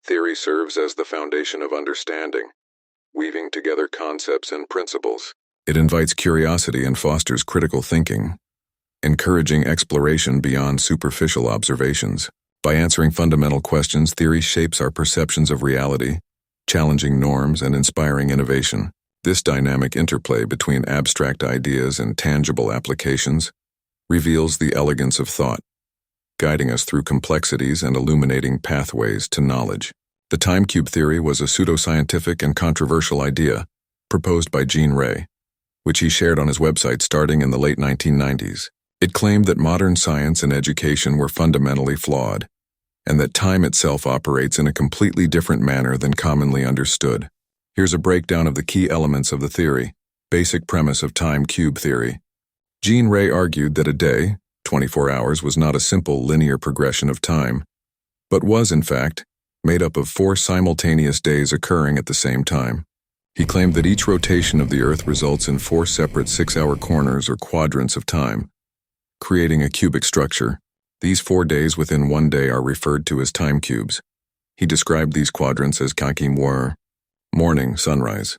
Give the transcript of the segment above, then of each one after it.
Theory serves as the foundation of understanding, weaving together concepts and principles. It invites curiosity and fosters critical thinking, encouraging exploration beyond superficial observations. By answering fundamental questions, theory shapes our perceptions of reality, challenging norms and inspiring innovation. This dynamic interplay between abstract ideas and tangible applications reveals the elegance of thought, guiding us through complexities and illuminating pathways to knowledge. The time cube theory was a pseudoscientific and controversial idea proposed by Jean Ray, which he shared on his website starting in the late 1990s. It claimed that modern science and education were fundamentally flawed, and that time itself operates in a completely different manner than commonly understood. Here's a breakdown of the key elements of the theory. Basic premise of time cube theory. Jean Ray argued that a day, 24 hours, was not a simple linear progression of time, but was, in fact, made up of 4 simultaneous days occurring at the same time. He claimed that each rotation of the Earth results in 4 separate 6-hour corners or quadrants of time, creating a cubic structure. These 4 days within one day are referred to as time cubes. He described these quadrants as kakimwar, morning, sunrise.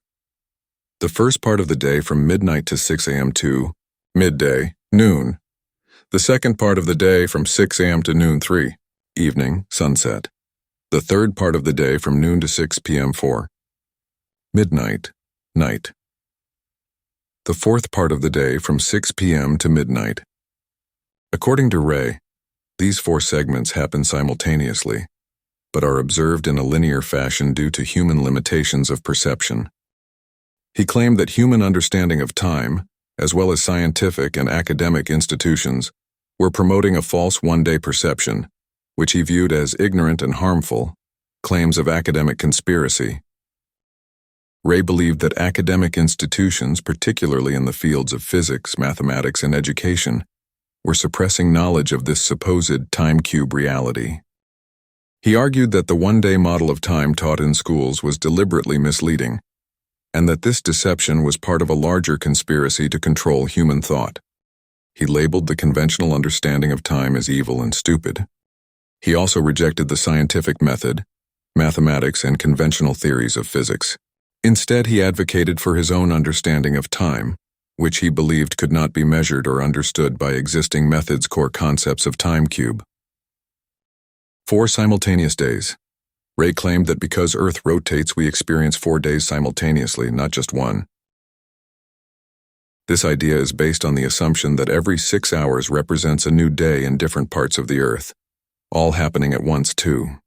The first part of the day from midnight to 6 a.m. to midday, noon. The second part of the day from 6 a.m. to noon 3, evening, sunset. The third part of the day from noon to 6 p.m. 4, midnight, night. The fourth part of the day from 6 p.m. to midnight. According to Ray, these 4 segments happen simultaneously, but are observed in a linear fashion due to human limitations of perception. He claimed that human understanding of time, as well as scientific and academic institutions, were promoting a false one-day perception, which he viewed as ignorant and harmful, claims of academic conspiracy. Ray believed that academic institutions, particularly in the fields of physics, mathematics, and education, were suppressing knowledge of this supposed time cube reality. He argued that the one-day model of time taught in schools was deliberately misleading, and that this deception was part of a larger conspiracy to control human thought. He labeled the conventional understanding of time as evil and stupid. He also rejected the scientific method, mathematics, and conventional theories of physics. Instead, he advocated for his own understanding of time, which he believed could not be measured or understood by existing methods' core concepts of time cube. 4 simultaneous days. Ray claimed that because Earth rotates, we experience 4 days simultaneously, not just one. This idea is based on the assumption that every 6 hours represents a new day in different parts of the Earth, all happening at once too.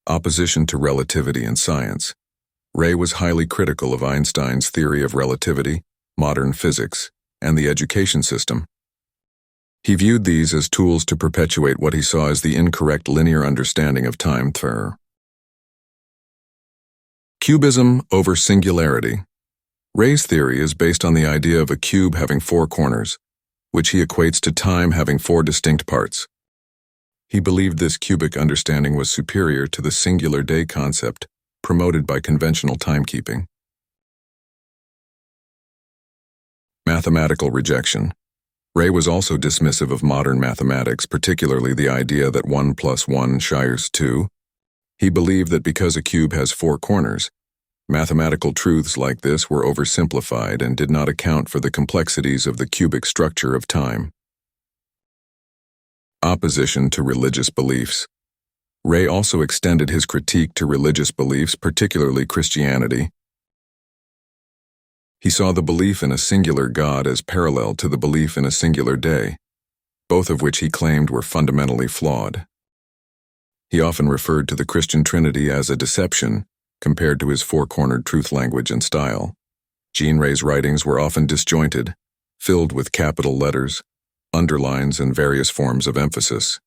Opposition to relativity in science. Ray was highly critical of Einstein's theory of relativity, modern physics, and the education system. He viewed these as tools to perpetuate what he saw as the incorrect linear understanding of time. Cubism over singularity. Ray's theory is based on the idea of a cube having 4 corners, which he equates to time having 4 distinct parts. He believed this cubic understanding was superior to the singular day concept promoted by conventional timekeeping. Mathematical rejection. Ray was also dismissive of modern mathematics, particularly the idea that 1 + 1 = 2. He believed that because a cube has 4 corners, mathematical truths like this were oversimplified and did not account for the complexities of the cubic structure of time. Opposition to religious beliefs. Ray also extended his critique to religious beliefs, particularly Christianity. He saw the belief in a singular God as parallel to the belief in a singular day, both of which he claimed were fundamentally flawed. He often referred to the Christian Trinity as a deception compared to his 4-cornered truth language and style. Jean Ray's writings were often disjointed, filled with capital letters, underlines, and various forms of emphasis.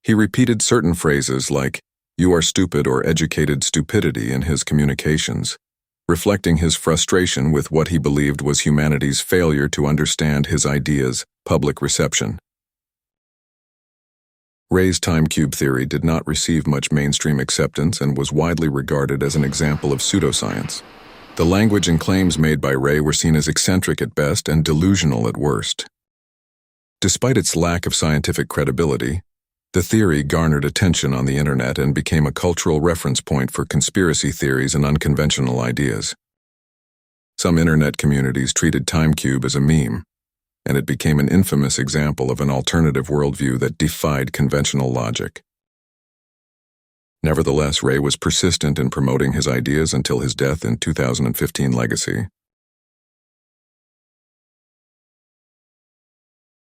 He repeated certain phrases like, "You are stupid" or "educated stupidity" in his communications, reflecting his frustration with what he believed was humanity's failure to understand his ideas' public reception. Ray's time cube theory did not receive much mainstream acceptance and was widely regarded as an example of pseudoscience. The language and claims made by Ray were seen as eccentric at best and delusional at worst. Despite its lack of scientific credibility, The theory garnered attention on the internet and became a cultural reference point for conspiracy theories and unconventional ideas. Some internet communities treated TimeCube as a meme, and it became an infamous example of an alternative worldview that defied conventional logic. Nevertheless, Ray was persistent in promoting his ideas until his death in 2015 legacy.